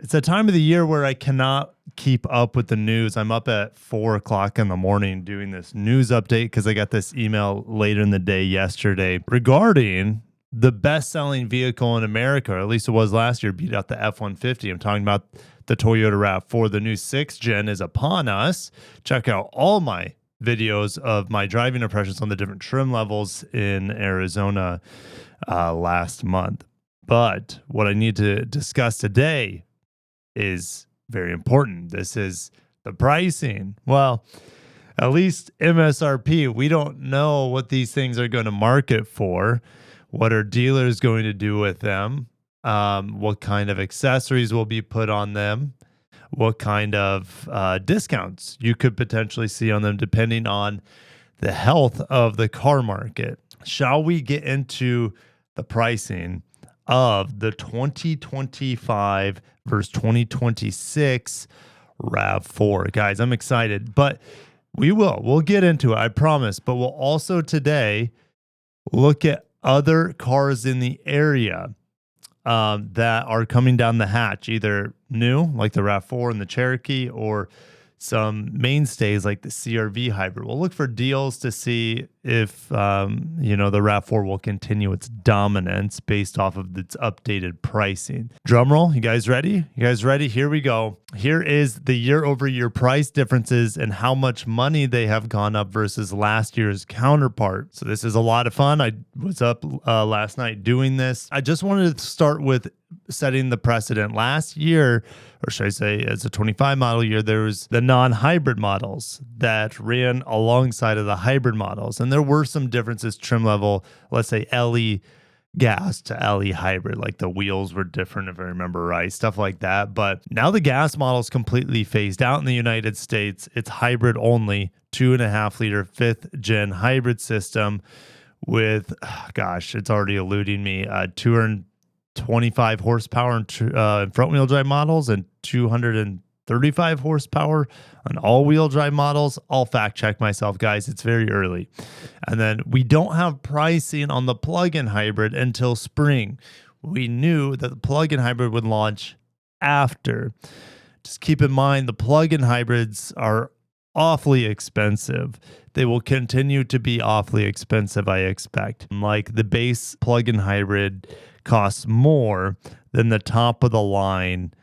It's a time of the year where I cannot keep up with the news. I'm up at 4 o'clock in the morning doing this news update because I got this email later in the day yesterday regarding the best-selling vehicle in America, or at least it was last year, beat out the F-150. I'm talking about the Toyota RAV4. The new 6th gen is upon us. Check out all my videos of my driving impressions on the different trim levels in Arizona last month. But what I need to discuss today is very important. This is the pricing. Well, at least MSRP. We don't know what these things are going to market for. What are dealers going to do with them? What kind of accessories will be put on them? What kind of discounts you could potentially see on them depending on the health of the car market. Shall we get into the pricing of the 2025 versus 2026 RAV4? Guys, I'm excited, but we'll get into it, I promise. But we'll also today look at other cars in the area that are coming down the hatch, either new like the RAV4 and the Cherokee, or some mainstays like the CR-V hybrid. We'll look for deals to see if the RAV4 will continue its dominance based off of its updated pricing. Drum roll, you guys ready? You guys ready? Here we go. Here is the year-over-year price differences and how much money they have gone up versus last year's counterpart. So this is a lot of fun. I was up last night doing this. I just wanted to start with setting the precedent. Last year, or should I say as a 25 model year, there was the non-hybrid models that ran alongside of the hybrid models. And there were some differences trim level, let's say LE gas to LE hybrid, like the wheels were different if I remember right, stuff like that. But now the gas model is completely phased out in the United States. It's hybrid only, 2.5 liter 5th gen hybrid system with, it's already eluding me, 225 horsepower in front wheel drive models and 235 horsepower on all wheel drive models. I'll fact check myself, guys. It's very early. And then we don't have pricing on the plug-in hybrid until spring. We knew that the plug-in hybrid would launch after. Just keep in mind the plug-in hybrids are awfully expensive. They will continue to be awfully expensive, I expect. Like the base plug-in hybrid costs more than the top of the line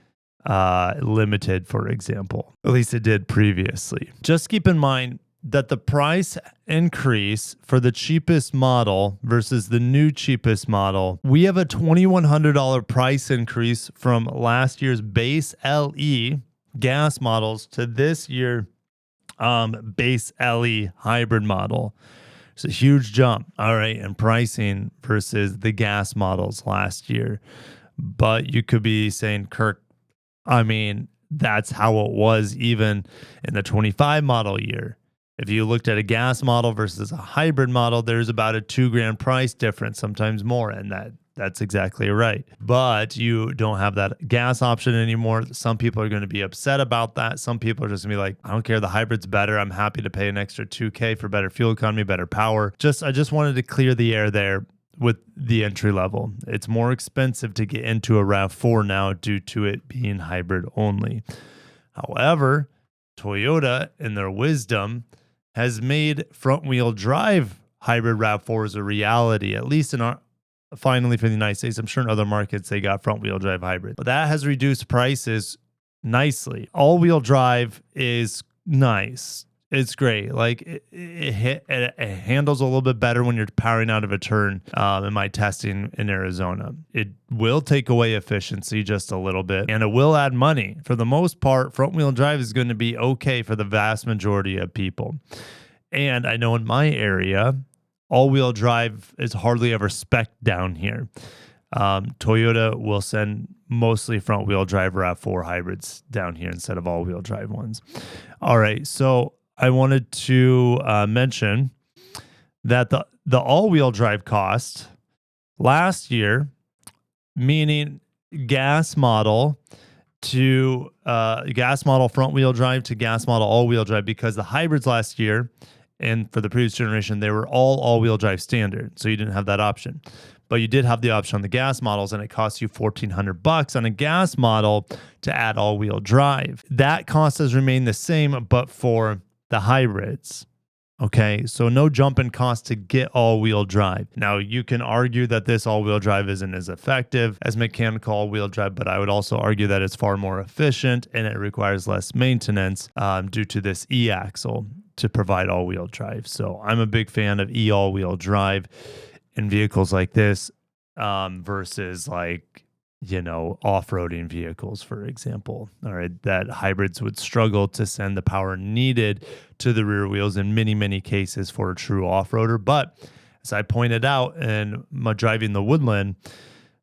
limited, for example. At least it did previously. Just keep in mind that the price increase for the cheapest model versus the new cheapest model, we have a $2,100 price increase from last year's base LE gas models to this year base LE hybrid model. It's a huge jump, all right, in pricing versus the gas models last year. But you could be saying, Kirk, I mean, that's how it was even in the 25 model year. If you looked at a gas model versus a hybrid model, there's about a $2,000 price difference, sometimes more, and that's exactly right. But you don't have that gas option anymore. Some people are going to be upset about that. Some people are just going to be like, I don't care. The hybrid's better. I'm happy to pay an extra $2,000 for better fuel economy, better power. I just wanted to clear the air there with the entry level. It's more expensive to get into a RAV4 now due to it being hybrid only. However, Toyota, in their wisdom, has made front-wheel drive hybrid RAV4s a reality, at least finally for the United States. I'm sure in other markets they got front-wheel drive hybrid. But that has reduced prices nicely. All-wheel drive is nice. It's great. Like it handles a little bit better when you're powering out of a turn in my testing in Arizona. It will take away efficiency just a little bit, and it will add money. For the most part, front-wheel drive is going to be okay for the vast majority of people. And I know in my area, all-wheel drive is hardly ever spec'd down here. Toyota will send mostly front-wheel drive RAV4 hybrids down here instead of all-wheel drive ones. All right, so I wanted to mention that the all-wheel drive cost last year, meaning gas model to gas model front-wheel drive to gas model all-wheel drive, because the hybrids last year And for the previous generation, they were all-wheel drive standard, so you didn't have that option. But you did have the option on the gas models, and it costs you $1,400 on a gas model to add all-wheel drive. That cost has remained the same, but for the hybrids. Okay, so no jump in cost to get all-wheel drive. Now, you can argue that this all-wheel drive isn't as effective as mechanical all-wheel drive, but I would also argue that it's far more efficient and it requires less maintenance due to this e-axle to provide all-wheel drive. So I'm a big fan of all-wheel drive in vehicles like this versus like, you know, off-roading vehicles, for example. All right, that hybrids would struggle to send the power needed to the rear wheels in many cases for a true off-roader. But as I pointed out in my driving the Woodland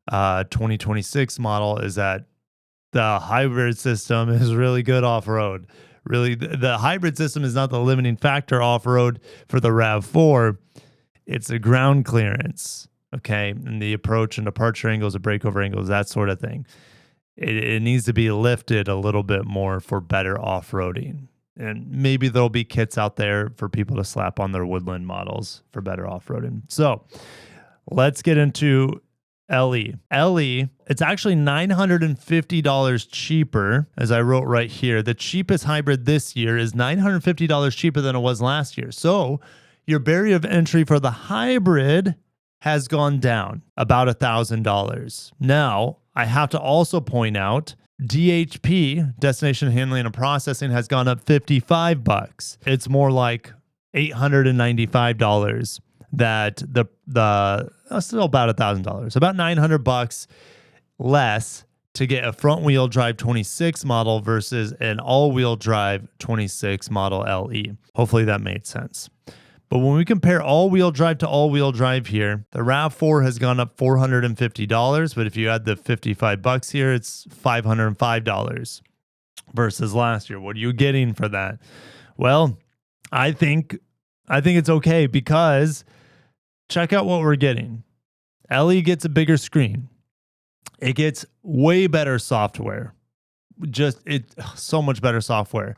2026 model, is that the hybrid system is really good off-road. Really, the hybrid system is not the limiting factor off-road for the RAV4. It's the ground clearance. Okay, and the approach and departure angles, the breakover angles, that sort of thing. It needs to be lifted a little bit more for better off-roading. And maybe there'll be kits out there for people to slap on their Woodland models for better off-roading. So let's get into LE. LE, it's actually $950 cheaper, as I wrote right here. The cheapest hybrid this year is $950 cheaper than it was last year. So your barrier of entry for the hybrid has gone down about $1,000. Now, I have to also point out DHP, destination handling and processing, has gone up $55. It's more like $895 that still about $1,000, about $900 less to get a front wheel drive 26 model versus an all-wheel drive 26 model LE. Hopefully that made sense. But when we compare all-wheel drive to all-wheel drive here, the RAV4 has gone up $450, but if you add the $55 here, it's $505 versus last year. What are you getting for that? Well, I think it's okay because check out what we're getting. LE gets a bigger screen. It gets way better software. So much better software.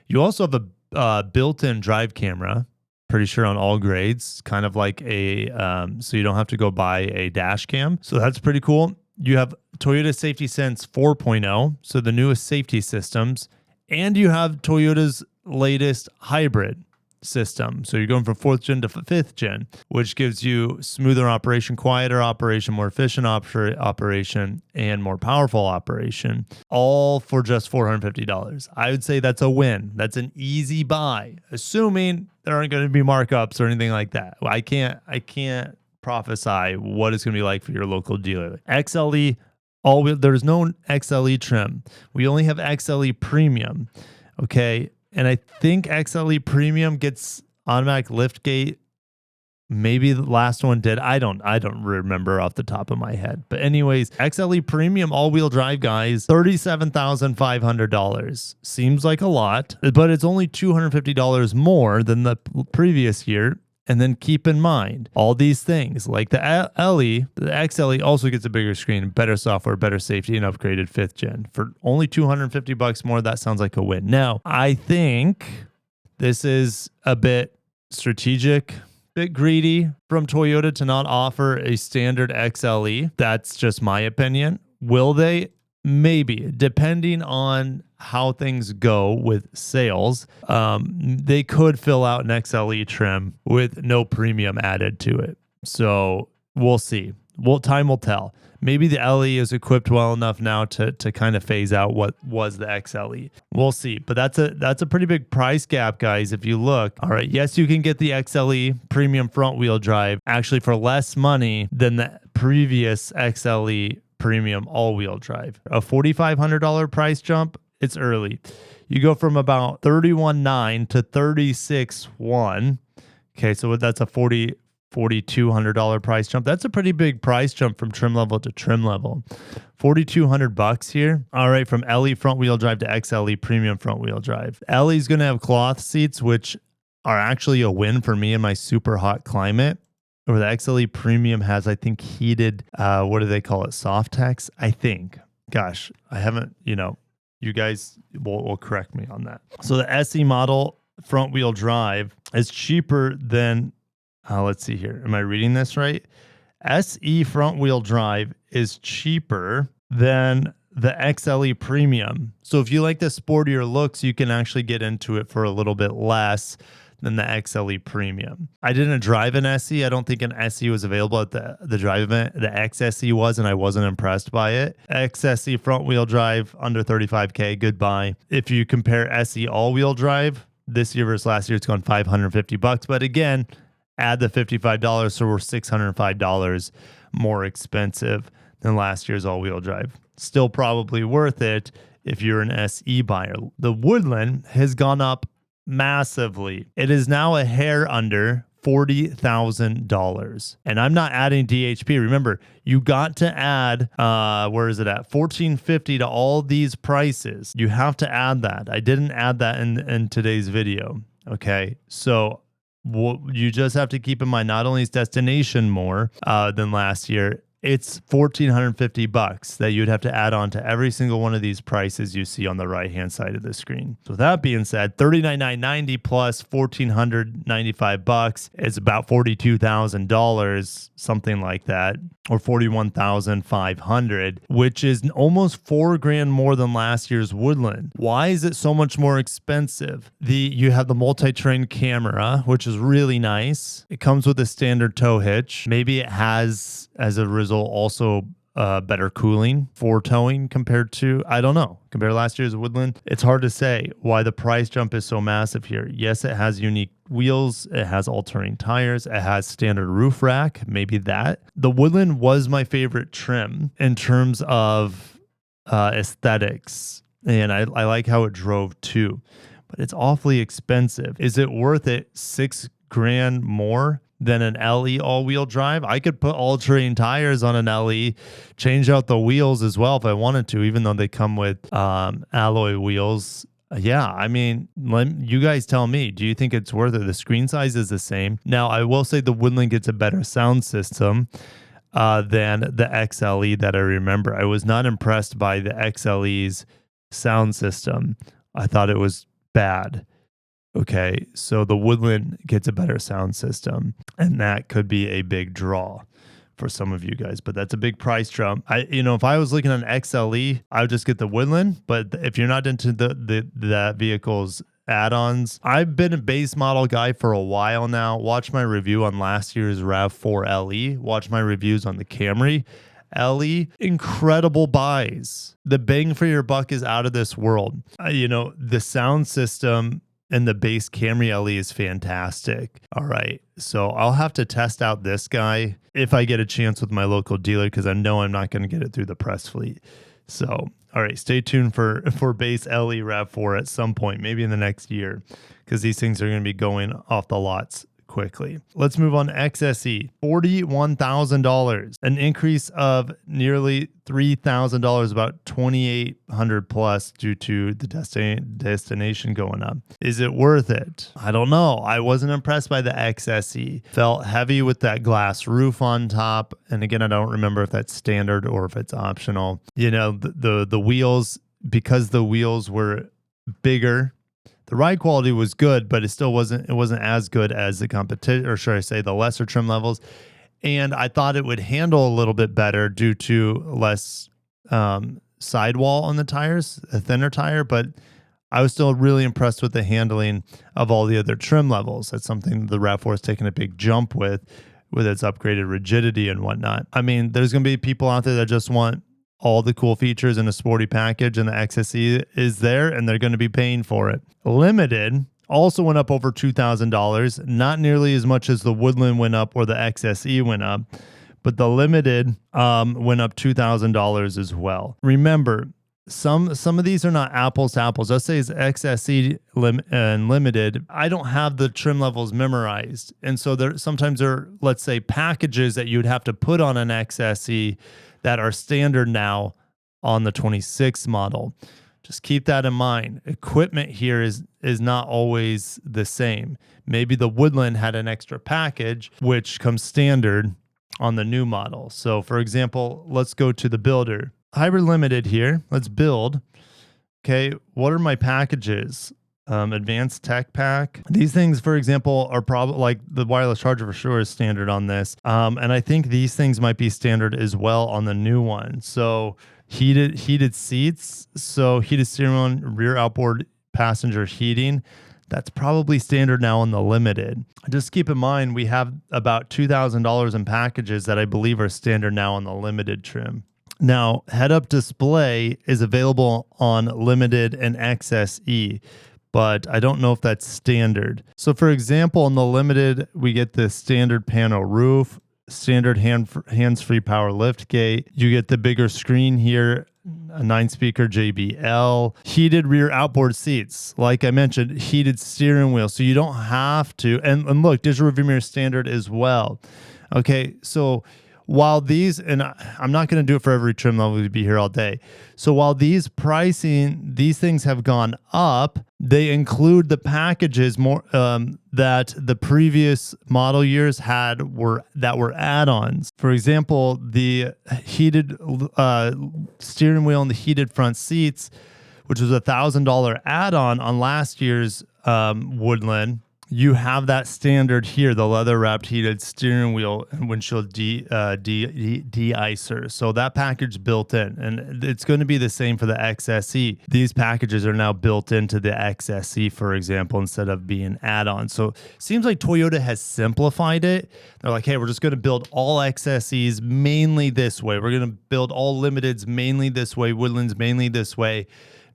You also have a built-in drive camera. Pretty sure on all grades, kind of like so you don't have to go buy a dash cam. So that's pretty cool. You have Toyota Safety Sense 4.0, so the newest safety systems, and you have Toyota's latest hybrid system. So you're going from 4th gen to 5th gen, which gives you smoother operation, quieter operation, more efficient operation, and more powerful operation, all for just $450. I would say that's a win. That's an easy buy, assuming there aren't going to be markups or anything like that. I can't prophesy what it's going to be like for your local dealer. XLE, there's no XLE trim. We only have XLE Premium. Okay. And I think XLE Premium gets automatic lift gate. Maybe the last one did. I don't remember off the top of my head. But anyways, XLE Premium all-wheel drive, guys, $37,500. Seems like a lot, but it's only $250 more than the previous year. And then keep in mind, all these things, like the LE, the XLE also gets a bigger screen, better software, better safety, and upgraded 5th gen. For only $250 more, that sounds like a win. Now, I think this is a bit strategic, bit greedy from Toyota to not offer a standard XLE. That's just my opinion. Will they? Maybe, depending on how things go with sales. They could fill out an XLE trim with no premium added to it. So we'll see. Time will tell. Maybe the LE is equipped well enough now to kind of phase out what was the XLE. We'll see. But that's a pretty big price gap, guys, if you look. All right, yes, you can get the XLE Premium front wheel drive actually for less money than the previous XLE Premium all-wheel drive. A $4,500 price jump, it's early. You go from about $31,900 to $36,100. Okay, so that's a $4,200 price jump. That's a pretty big price jump from trim level to trim level. $4,200 here. All right, from LE front wheel drive to XLE Premium front wheel drive. LE is going to have cloth seats, which are actually a win for me in my super hot climate. Or the XLE Premium has, I think, heated, what do they call it? Softex, I think. Gosh, I haven't, you guys will correct me on that. So the SE model front wheel drive is cheaper than, let's see here. Am I reading this right? SE front wheel drive is cheaper than the XLE Premium. So if you like the sportier looks, you can actually get into it for a little bit less than the XLE Premium. I didn't drive an SE. I don't think an SE was available at the drive event. The XSE was, and I wasn't impressed by it. XSE front wheel drive under 35K, goodbye. If you compare SE all wheel drive, this year versus last year, it's gone $550. But again, add the $55, so we're $605 more expensive than last year's all-wheel drive. Still probably worth it if you're an SE buyer. The Woodland has gone up massively. It is now a hair under $40,000. And I'm not adding DHP. Remember, you got to add, where is it at? $1,450 to all these prices. You have to add that. I didn't add that in today's video. Okay, so you just have to keep in mind, not only is destination more than last year, it's $1,450 that you'd have to add on to every single one of these prices you see on the right-hand side of the screen. So with that being said, $39,990 plus $1,495 is about $42,000, something like that, or $41,500, which is almost $4,000 more than last year's Woodland. Why is it so much more expensive? You have the multi-train camera, which is really nice. It comes with a standard tow hitch. Maybe it has, as a result, also better cooling for towing compared to, I don't know, compared to last year's Woodland. It's hard to say why the price jump is so massive here. Yes, it has unique wheels. It has all-terrain tires. It has standard roof rack. Maybe that. The Woodland was my favorite trim in terms of aesthetics, and I like how it drove too, but it's awfully expensive. Is it worth it? $6,000 more than an LE all-wheel drive? I could put all-terrain tires on an LE, change out the wheels as well if I wanted to, even though they come with alloy wheels. Yeah, I mean, you guys tell me. Do you think it's worth it? The screen size is the same. Now, I will say the Woodland gets a better sound system than the XLE that I remember. I was not impressed by the XLE's sound system. I thought it was bad. Okay, so the Woodland gets a better sound system, and that could be a big draw for some of you guys, but that's a big price jump. If I was looking at an XLE, I would just get the Woodland, but if you're not into that vehicle's add-ons, I've been a base model guy for a while now. Watch my review on last year's RAV4 LE. Watch my reviews on the Camry LE. Incredible buys. The bang for your buck is out of this world. The sound system and the base Camry LE is fantastic. All right, so I'll have to test out this guy if I get a chance with my local dealer, because I know I'm not going to get it through the press fleet. So, all right, stay tuned for base LE RAV4 at some point, maybe in the next year, because these things are going to be going off the lots quickly. Let's move on to XSE. $41,000, an increase of nearly $3,000, about $2,800 plus due to the destination going up. Is it worth it? I don't know. I wasn't impressed by the XSE. Felt heavy with that glass roof on top. And again, I don't remember if that's standard or if it's optional. The wheels, because the wheels were bigger, the ride quality was good, but it wasn't as good as the competition, or should I say the lesser trim levels. And I thought it would handle a little bit better due to less sidewall on the tires, a thinner tire, but I was still really impressed with the handling of all the other trim levels. That's something the RAV4 has taken a big jump with its upgraded rigidity and whatnot. I mean, there's going to be people out there that just want all the cool features in a sporty package, and the XSE is there, and they're going to be paying for it. Limited also went up over $2,000, not nearly as much as the Woodland went up or the XSE went up, but the Limited went up $2,000 as well. Remember, some of these are not apples to apples. Let's say it's XSE and Limited. I don't have the trim levels memorized, and so sometimes there are, let's say, packages that you'd have to put on an XSE that are standard now on the 26 model. Just keep that in mind. Equipment here is not always the same. Maybe the Woodland had an extra package which comes standard on the new model. So for example, let's go to the builder. Hybrid Limited here. Let's build. Okay, what are my packages? advanced tech pack. These things, for example, are probably like the wireless charger for sure is standard on this. And I think these things might be standard as well on the new one. So heated seats, so heated steering wheel, rear outboard passenger heating. That's probably standard now on the Limited. Just keep in mind, we have about $2,000 in packages that I believe are standard now on the Limited trim. Now, head-up display is available on Limited and XSE, but I don't know if that's standard. So for example, on the Limited, we get the standard panel roof, standard hands-free power lift gate. You get the bigger screen here, a 9-speaker JBL, heated rear outboard seats. Like I mentioned, heated steering wheel. So you don't have to, and look, digital rearview mirror standard as well. Okay, so while these, and I'm not going to do it for every trim level, we'd be here all day. So while these things have gone up, they include the packages more that the previous model years were add-ons. For example, the heated steering wheel and the heated front seats, which was a $1,000 add-on on last year's Woodland. You have that standard here, the leather-wrapped heated steering wheel and windshield de-icer. So that package built in, and it's going to be the same for the XSE. These packages are now built into the XSE, for example, instead of being add-ons. So it seems like Toyota has simplified it. They're like, hey, we're just going to build all XSEs mainly this way. We're going to build all Limiteds mainly this way, Woodlands mainly this way.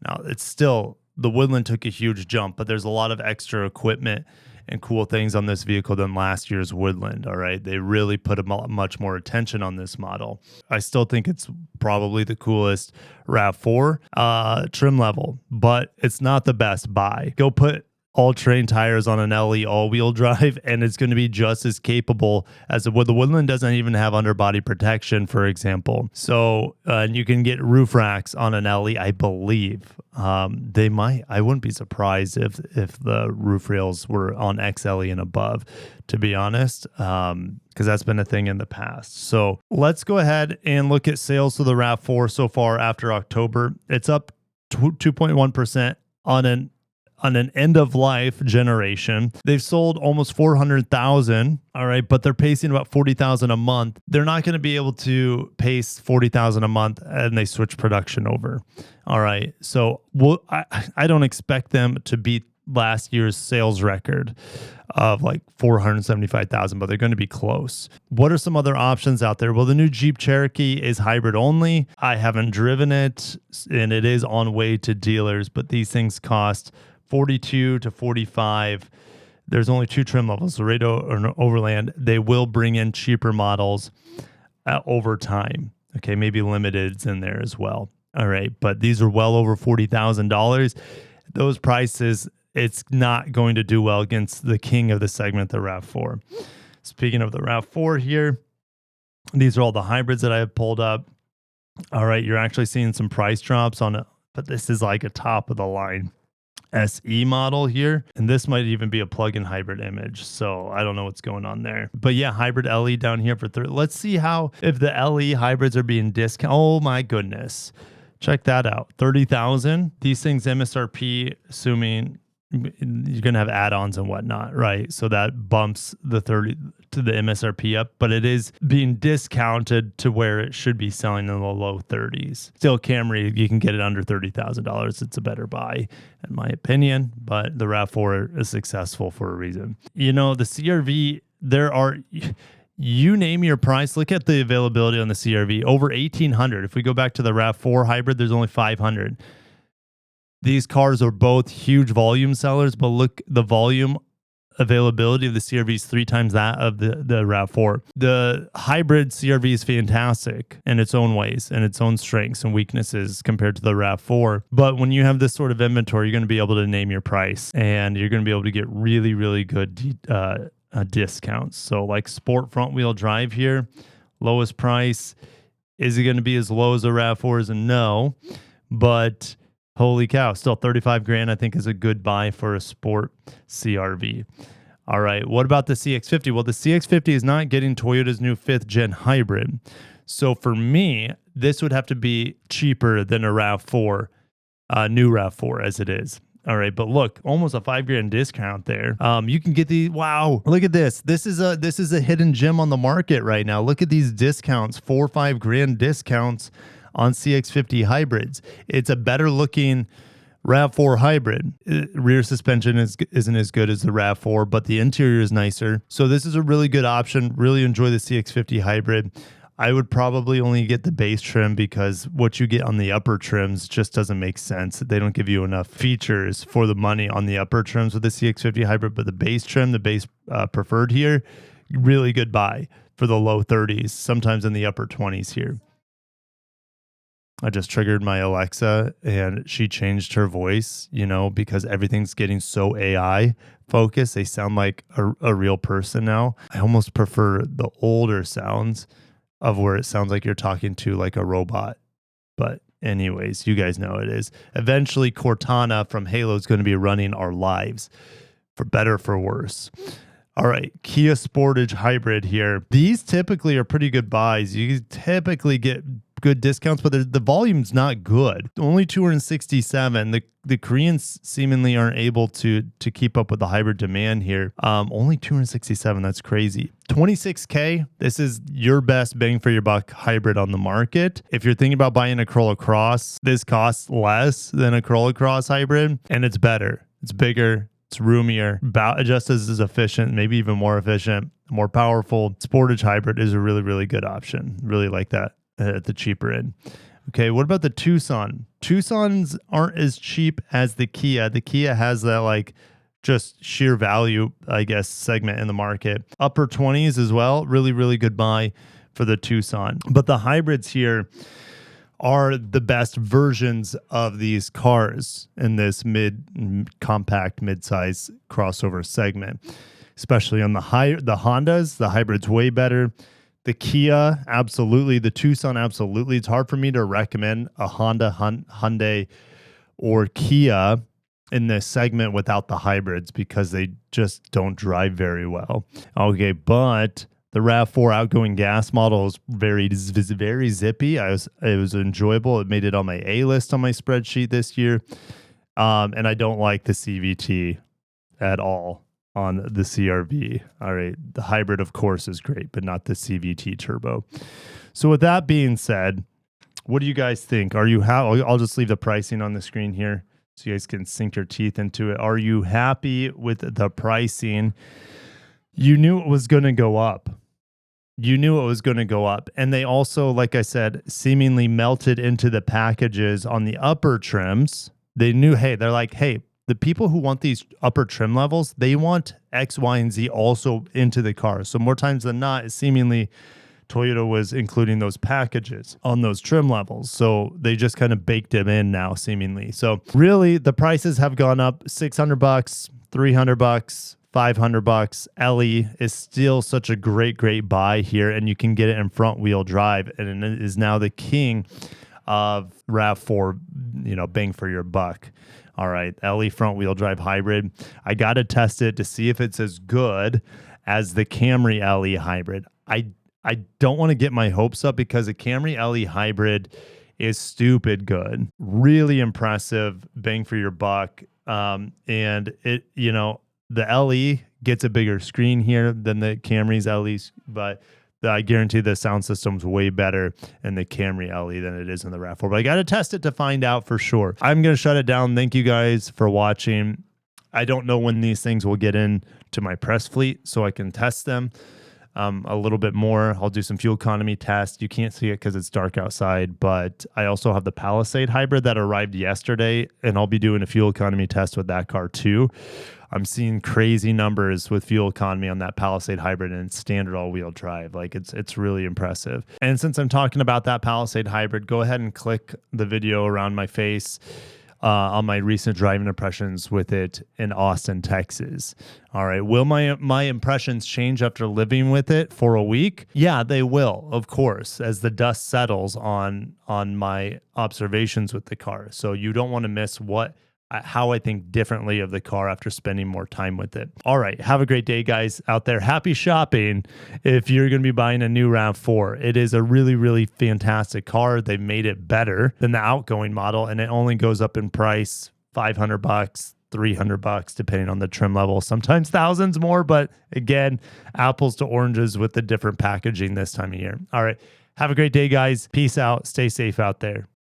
Now, it's still, the Woodland took a huge jump, but there's a lot of extra equipment and cool things on this vehicle than last year's Woodland. All right. They really put much more attention on this model. I still think it's probably the coolest RAV4 trim level, but it's not the best buy. Go put all-terrain tires on an LE all-wheel drive, and it's going to be just as capable as the Woodland doesn't even have underbody protection, for example. So you can get roof racks on an LE, I believe. They might. I wouldn't be surprised if the roof rails were on XLE and above, to be honest, because that's been a thing in the past. So let's go ahead and look at sales for the RAV4 so far after October. It's up 2.1% on an end-of-life generation. They've sold almost 400,000, all right, but they're pacing about 40,000 a month. They're not going to be able to pace 40,000 a month, and they switch production over, all right? So I don't expect them to beat last year's sales record of like 475,000, but they're going to be close. What are some other options out there? Well, the new Jeep Cherokee is hybrid only. I haven't driven it, and it is on way to dealers, but these things cost 42 to 45. There's only two trim levels, Laredo or Overland. They will bring in cheaper models over time. Okay, maybe Limited's in there as well. All right, but these are well over $40,000. Those prices, it's not going to do well against the king of the segment, the RAV4. Speaking of the RAV4 here, these are all the hybrids that I have pulled up. All right, you're actually seeing some price drops on it, but this is like a top of the line SE model here, and this might even be a plug-in hybrid image, so I don't know what's going on there. But yeah, hybrid LE down here for 30. Let's see if the LE hybrids are being discounted. Oh my goodness, check that out, 30,000. These things MSRP, assuming you're gonna have add-ons and whatnot, right? So that bumps the 30 to the MSRP up, but it is being discounted to where it should be selling in the low 30s. Still, Camry, you can get it under $30,000. It's a better buy, in my opinion. But the RAV4 is successful for a reason. You know, the CRV, you name your price. Look at the availability on the CRV, over 1,800. If we go back to the RAV4 hybrid, there's only 500. These cars are both huge volume sellers, but look, the volume availability of the CRV is 3 times that of the RAV4. The hybrid CRV is fantastic in its own ways and its own strengths and weaknesses compared to the RAV4. But when you have this sort of inventory, you're going to be able to name your price, and you're going to be able to get really, really good discounts. So like sport front wheel drive here, lowest price. Is it going to be as low as the RAV4s? No, but holy cow, still 35 grand, I think, is a good buy for a sport CRV. All right, what about the CX-50? Well, the CX-50 is not getting Toyota's new 5th gen hybrid. So for me, this would have to be cheaper than a RAV4, new RAV4 as it is. All right, but look, almost a $5,000 discount there. You can get the wow. Look at this. This is a hidden gem on the market right now. Look at these discounts, $4 or $5,000 discounts on CX50 hybrids. It's a better looking RAV4 hybrid. Rear suspension isn't as good as the RAV4, but the interior is nicer. So this is a really good option. Really enjoy the CX50 hybrid. I would probably only get the base trim because what you get on the upper trims just doesn't make sense. They don't give you enough features for the money on the upper trims with the CX50 hybrid, but the base trim, the base preferred here, really good buy for the low 30s, sometimes in the upper 20s here. I just triggered my Alexa and she changed her voice, you know, because everything's getting so AI focused. They sound like a real person now. I almost prefer the older sounds of where it sounds like you're talking to like a robot. But anyways, you guys know it is. Eventually, Cortana from Halo is going to be running our lives, for better, for worse. All right, Kia Sportage Hybrid here. These typically are pretty good buys. You typically get good discounts, but the volume's not good. Only 267. The Koreans seemingly aren't able to keep up with the hybrid demand here. Only 267. That's crazy. 26K. This is your best bang for your buck hybrid on the market. If you're thinking about buying a Corolla Cross, this costs less than a Corolla Cross hybrid, and it's better. It's bigger. It's roomier, about just as efficient, maybe even more efficient, more powerful. Sportage hybrid is a really, really good option. Really like that at the cheaper end. Okay, what about the Tucson? Tucsons aren't as cheap as the Kia. The Kia has that like just sheer value, I guess, segment in the market. Upper 20s as well. Really, really good buy for the Tucson. But the hybrids here are the best versions of these cars in this compact mid-size crossover segment, especially on the Hondas. The hybrid's way better. The Kia, absolutely. The Tucson, absolutely. It's hard for me to recommend a Honda, Hyundai, or Kia in this segment without the hybrids because they just don't drive very well. Okay, but the RAV4 outgoing gas model is very zippy. It was enjoyable. It made it on my A list on my spreadsheet this year. And I don't like the CVT at all on the CRV. All right. The hybrid, of course, is great, but not the CVT turbo. So with that being said, what do you guys think? I'll just leave the pricing on the screen here so you guys can sink your teeth into it. Are you happy with the pricing? You knew it was going to go up. You knew it was going to go up. And they also, like I said, seemingly melted into the packages on the upper trims. They knew, they're like, the people who want these upper trim levels, they want X, Y, and Z also into the car. So more times than not, seemingly Toyota was including those packages on those trim levels. So they just kind of baked them in now, seemingly. So really, the prices have gone up $600, $300, $500. LE is still such a great buy here, and you can get it in front wheel drive, and it is now the king of RAV4, bang for your buck. All right, LE front wheel drive hybrid. I got to test it to see if it's as good as the Camry LE hybrid. I don't want to get my hopes up because the Camry LE hybrid is stupid good. Really impressive, bang for your buck. And it, the LE gets a bigger screen here than the Camry's LE, but I guarantee the sound system's way better in the Camry LE than it is in the RAV4. But I got to test it to find out for sure. I'm going to shut it down. Thank you guys for watching. I don't know when these things will get into my press fleet so I can test them a little bit more. I'll do some fuel economy tests. You can't see it because it's dark outside, but I also have the Palisade hybrid that arrived yesterday, and I'll be doing a fuel economy test with that car too. I'm seeing crazy numbers with fuel economy on that Palisade hybrid and standard all-wheel drive. Like it's really impressive. And since I'm talking about that Palisade hybrid, go ahead and click the video around my face on my recent driving impressions with it in Austin, Texas. All right. Will my impressions change after living with it for a week? Yeah, they will, of course, as the dust settles on my observations with the car. So you don't want to miss how I think differently of the car after spending more time with it. All right. Have a great day, guys, out there. Happy shopping if you're going to be buying a new RAV4. It is a really, really fantastic car. They've made it better than the outgoing model, and it only goes up in price $500, $300, depending on the trim level, sometimes thousands more. But again, apples to oranges with the different packaging this time of year. All right. Have a great day, guys. Peace out. Stay safe out there.